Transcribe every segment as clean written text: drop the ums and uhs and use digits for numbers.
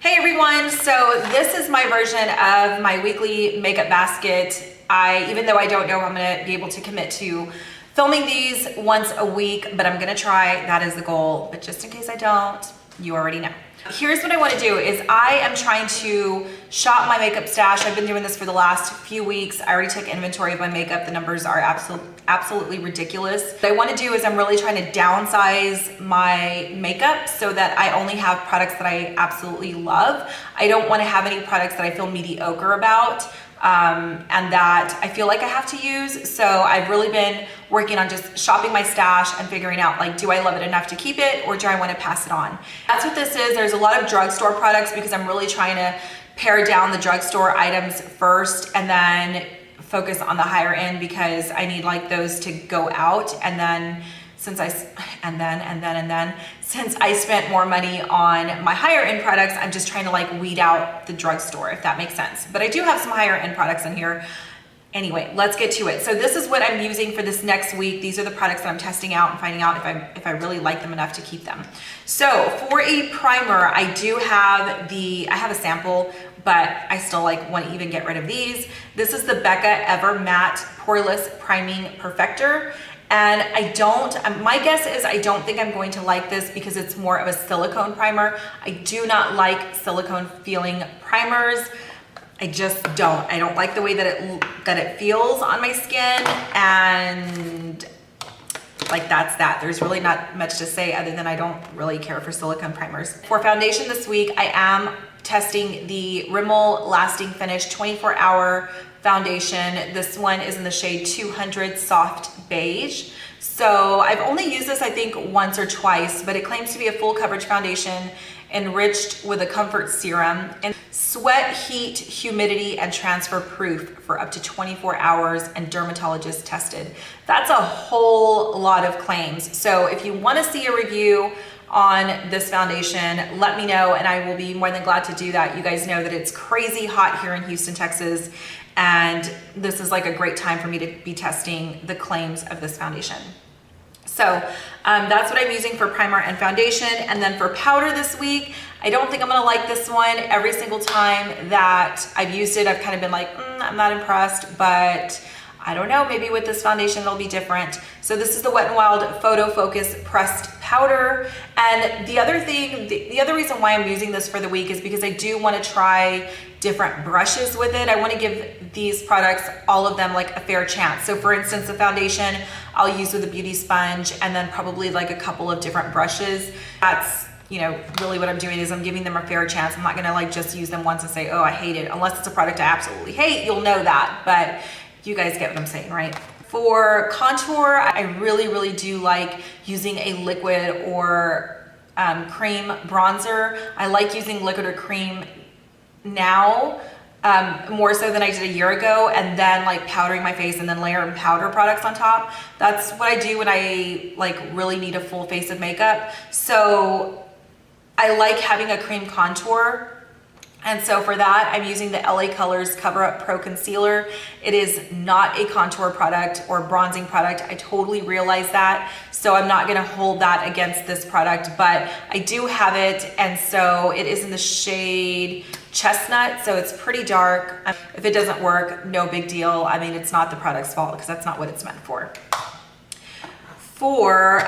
Hey everyone, so this is my version of my weekly makeup basket. Even though I don't know if I'm gonna be able to commit to filming these once a week, but I'm gonna try, that is the goal. But just in case I don't, you already know. Here's what I wanna do is I am trying to shop my makeup stash. I've been doing this for the last few weeks. I already took inventory of my makeup. The numbers are absolutely ridiculous. What I wanna do is I'm really trying to downsize my makeup so that I only have products that I absolutely love. I don't wanna have any products that I feel mediocre about. And that I feel like I have to use. So I've really been working on just shopping my stash and figuring out, like, do I love it enough to keep it or do I want to pass it on? That's what this is. There's a lot of drugstore products because I'm really trying to pare down the drugstore items first and then focus on the higher end because I need like those to go out. And then since I spent more money on my higher end products, I'm just trying to like weed out the drugstore, if that makes sense. But I do have some higher end products in here. Anyway, let's get to it. So this is what I'm using for this next week. These are the products that I'm testing out and finding out if I really like them enough to keep them. So for a primer, I have a sample, but I still like want to even get rid of these. This is the Becca Ever Matte Poreless Priming Perfector. And my guess is I don't think I'm going to like this because it's more of a silicone primer. I do not like silicone feeling primers. I just don't. I don't like the way that it feels on my skin, and like that's that. There's really not much to say other than I don't really care for silicone primers. For foundation this week, I am testing the Rimmel Lasting Finish 24-hour foundation. This one is in the shade 200 Soft Beige. So I've only used this I think once or twice, but it claims to be a full coverage foundation enriched with a comfort serum and sweat, heat, humidity, and transfer proof for up to 24 hours and dermatologist tested. That's a whole lot of claims. So if you want to see a review on this foundation, let me know and I will be more than glad to do that. You guys know that it's crazy hot here in Houston, Texas, and this is like a great time for me to be testing the claims of this foundation. So that's what I'm using for primer and foundation. And then for powder this week, I don't think I'm gonna like this one. Every single time that I've used it, I've kind of been like, I'm not impressed, but I don't know, maybe with this foundation it'll be different. So this is the Wet n Wild Photo Focus Pressed Powder. And the other reason why I'm using this for the week is because I do want to try different brushes with it. I want to give these products, all of them, like a fair chance. So for instance, the foundation I'll use with a beauty sponge and then probably like a couple of different brushes. That's, really what I'm doing is I'm giving them a fair chance. I'm not gonna like just use them once and say, oh, I hate it. Unless it's a product I absolutely hate, you'll know that. But you guys get what I'm saying, right? For contour, I really do like using a liquid or cream bronzer. I like using liquid or cream now more so than I did a year ago, and then like powdering my face and then layering powder products on top. That's what I do when I like really need a full face of makeup. So I like having a cream contour. And so for that, I'm using the LA Colors Cover Up Pro Concealer. It is not a contour product or bronzing product. I totally realize that. So I'm not gonna hold that against this product, but I do have it. And so it is in the shade Chestnut, so it's pretty dark. If it doesn't work, no big deal. I mean, it's not the product's fault because that's not what it's meant for. For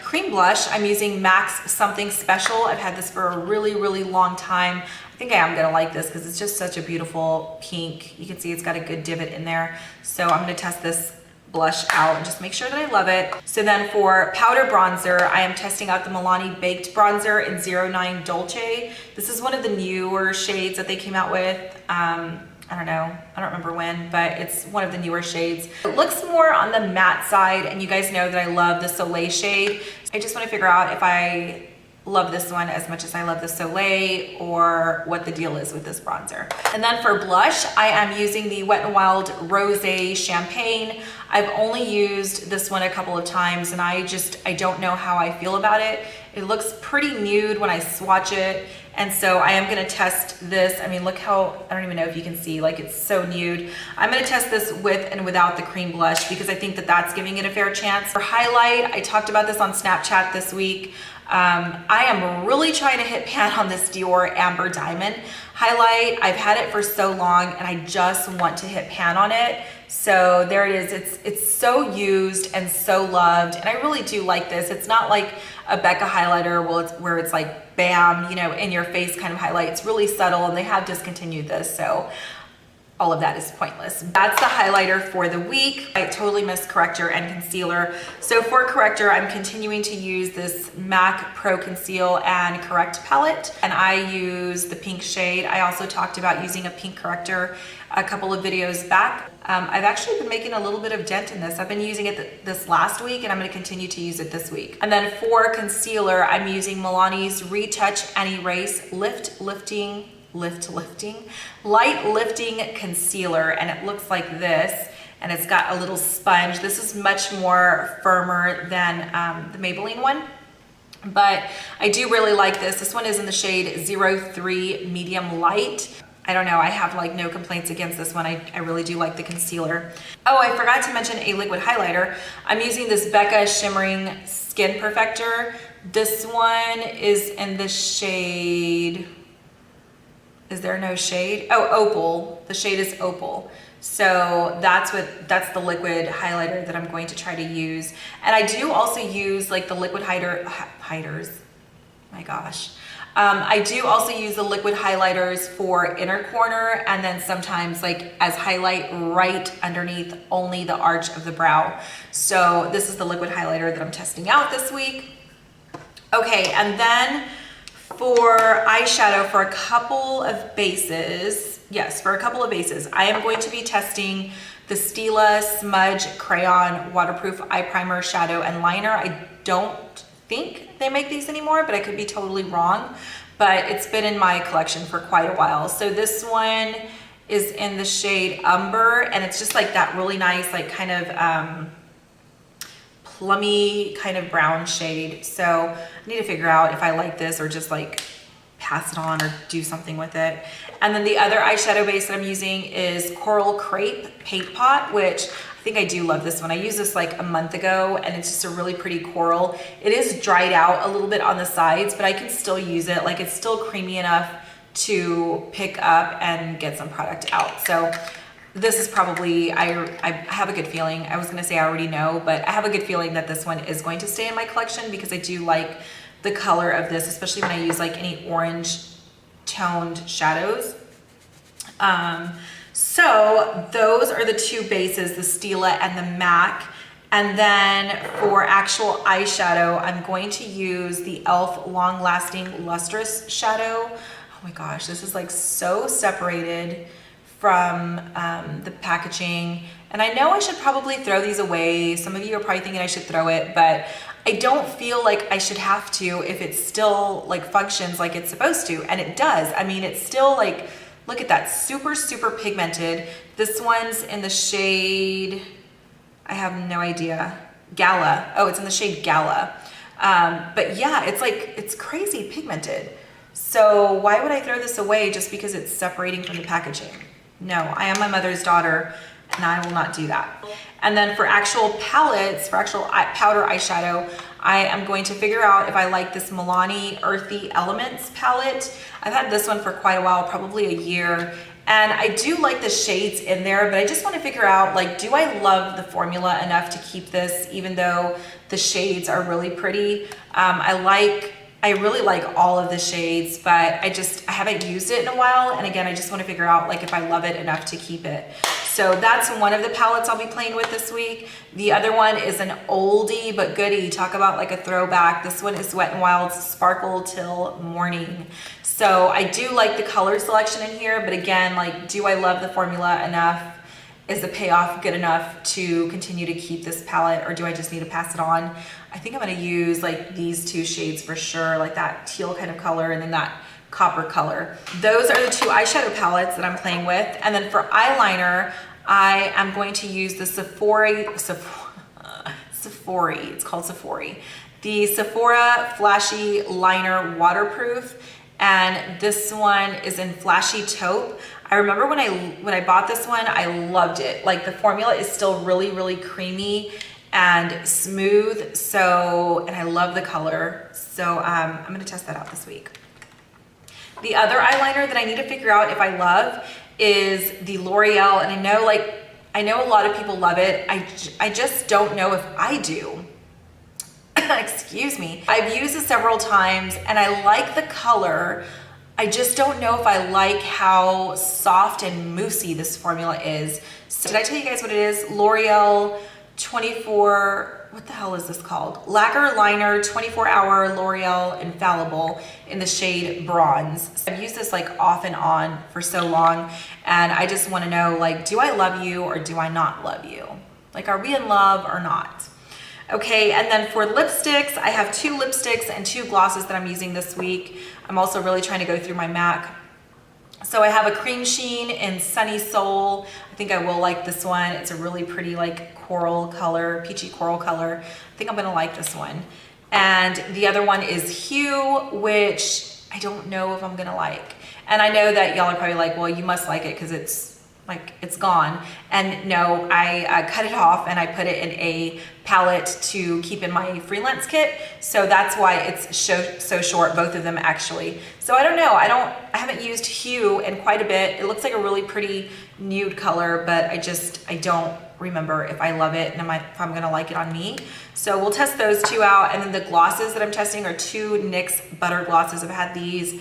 cream blush, I'm using MAC's Something Special. I've had this for a really long time. I think I am gonna like this because it's just such a beautiful pink. You can see it's got a good divot in there. So I'm gonna test this blush out and just make sure that I love it. So then for powder bronzer, I am testing out the Milani Baked Bronzer in 09 Dolce. This is one of the newer shades that they came out with. I don't know, I don't remember when, but it's one of the newer shades. It looks more on the matte side, and you guys know that I love the Soleil shade. I just wanna figure out if I love this one as much as I love the Soleil or what the deal is with this bronzer. And then for blush, I am using the Wet n Wild Rosé Champagne. I've only used this one a couple of times and I don't know how I feel about it. It looks pretty nude when I swatch it. And so I am gonna test this. I mean, look how, I don't even know if you can see, like it's so nude. I'm gonna test this with and without the cream blush because I think that that's giving it a fair chance. For highlight, I talked about this on Snapchat this week. I am really trying to hit pan on this Dior Amber Diamond highlight. I've had it for so long and I just want to hit pan on it. So there it is. It's so used and so loved, and I really do like this. It's not like a Becca highlighter where it's like bam, you know, in your face kind of highlight. It's really subtle, and they have discontinued this, so all of that is pointless. That's the highlighter for the week. I totally missed corrector and concealer. So for corrector, I'm continuing to use this MAC Pro Conceal and Correct palette, and I use the pink shade. I also talked about using a pink corrector a couple of videos back. I've actually been making a little bit of dent in this. I've been using it this last week, and I'm gonna continue to use it this week. And then for concealer, I'm using Milani's Retouch and Erase Light Lifting Concealer, and it looks like this, and it's got a little sponge. This is much more firmer than the Maybelline one, but I do really like this. This one is in the shade 03 Medium Light. I don't know, I have like no complaints against this one. I really do like the concealer. Oh, I forgot to mention a liquid highlighter. I'm using this Becca Shimmering Skin Perfector. This one is in the shade, is there no shade? Oh, Opal. The shade is Opal. So that's the liquid highlighter that I'm going to try to use. And I do also use like the liquid hiders. My gosh. I do also use the liquid highlighters for inner corner, and then sometimes like as highlight right underneath only the arch of the brow. So this is the liquid highlighter that I'm testing out this week. Okay, and then for eyeshadow, for a couple of bases, I am going to be testing the Stila Smudge Crayon Waterproof Eye Primer, Shadow, and Liner. I don't think they make these anymore, but I could be totally wrong. But it's been in my collection for quite a while. So this one is in the shade Umber, and it's just like that really nice, like kind of plummy kind of brown shade. So I need to figure out if I like this or just like pass it on or do something with it. And then the other eyeshadow base that I'm using is Coral Crepe Paint Pot, which I think I do love this one. I used this like a month ago, and it's just a really pretty coral. It is dried out a little bit on the sides, but I can still use it. Like it's still creamy enough to pick up and get some product out. So this is probably, I have a good feeling. I was gonna say I already know, but I have a good feeling that this one is going to stay in my collection because I do like the color of this, especially when I use like any orange toned shadows. So those are the two bases, the Stila and the MAC. And then for actual eyeshadow, I'm going to use the e.l.f. Long Lasting Lustrous Shadow. Oh my gosh, this is like so separated from the packaging. And I know I should probably throw these away. Some of you are probably thinking I should throw it, but I don't feel like I should have to if it still like functions like it's supposed to, and it does. I mean, it's still like, look at that, super, super pigmented. This one's in the shade, I have no idea, Gala. Oh, it's in the shade Gala. But yeah, it's like, it's crazy pigmented. So why would I throw this away just because it's separating from the packaging? No, I am my mother's daughter, and I will not do that. And then for actual palettes, for actual powder eyeshadow, I am going to figure out if I like this Milani Earthy Elements palette. I've had this one for quite a while, probably a year, and I do like the shades in there, but I just want to figure out, like, do I love the formula enough to keep this even though the shades are really pretty? I really like all of the shades, but I haven't used it in a while. And again, I just want to figure out like if I love it enough to keep it. So that's one of the palettes I'll be playing with this week. The other one is an oldie but goodie. Talk about like a throwback. This one is Wet n Wild's Sparkle Till Morning. So I do like the color selection in here, but again, like, do I love the formula enough? Is the payoff good enough to continue to keep this palette, or do I just need to pass it on? I think I'm gonna use like these two shades for sure, like that teal kind of color and then that copper color. Those are the two eyeshadow palettes that I'm playing with. And then for eyeliner, I am going to use the Sephora, it's called Sephora. The Sephora Flashy Liner Waterproof, and this one is in Flashy Taupe. I remember when I bought this one, I loved it. Like the formula is still really, really creamy and smooth. So, and I love the color. So I'm gonna test that out this week. The other eyeliner that I need to figure out if I love is the L'Oreal, and I know a lot of people love it. I just don't know if I do. Excuse me. I've used it several times and I like the color. I just don't know if I like how soft and moussey this formula is. So did I tell you guys what it is? L'Oreal 24, what the hell is this called? Lacquer Liner 24-hour L'Oreal Infallible in the shade Bronze. I've used this like off and on for so long, and I just want to know, like, do I love you or do I not love you? Like, are we in love or not? Okay, and then for lipsticks, I have 2 lipsticks and 2 glosses that I'm using this week. I'm also really trying to go through my MAC. So I have a cream sheen in Sunny Soul. I think I will like this one. It's a really pretty like coral color, peachy coral color. I think I'm gonna like this one. And the other one is Hue, which I don't know if I'm gonna like. And I know that y'all are probably like, well, you must like it because it's gone. And no, I cut it off and I put it in a palette to keep in my freelance kit. So that's why it's so short, both of them actually. So I don't know, I haven't used Hue in quite a bit. It looks like a really pretty nude color, but I don't remember if I love it and if I'm gonna like it on me. So we'll test those 2 out. And then the glosses that I'm testing are 2 NYX Butter Glosses. I've had these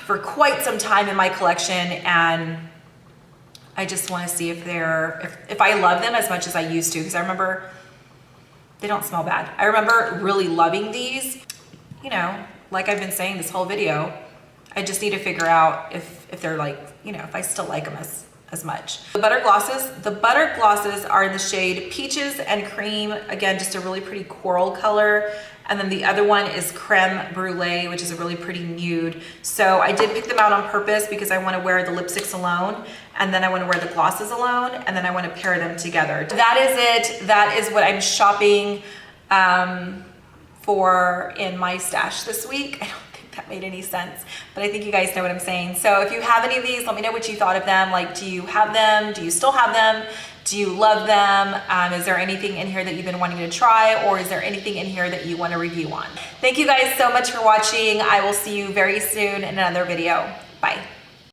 for quite some time in my collection, and I just want to see if I love them as much as I used to, because I remember they don't smell bad. I remember really loving these, you know, like I've been saying this whole video. I just need to figure out if they're like, you know, if I still like them as much. The butter glosses are in the shade Peaches and Cream. Again, just a really pretty coral color. And then the other one is Creme Brulee, which is a really pretty nude. So I did pick them out on purpose because I want to wear the lipsticks alone, and then I want to wear the glosses alone, and then I want to pair them together. That is it. That is what I'm shopping for in my stash this week. I don't think that made any sense, but I think you guys know what I'm saying. So if you have any of these, let me know what you thought of them. Like, do you have them? Do you still have them? Do you love them? Is there anything in here that you've been wanting to try, or is there anything in here that you want to review on? Thank you guys so much for watching. I will see you very soon in another video. Bye.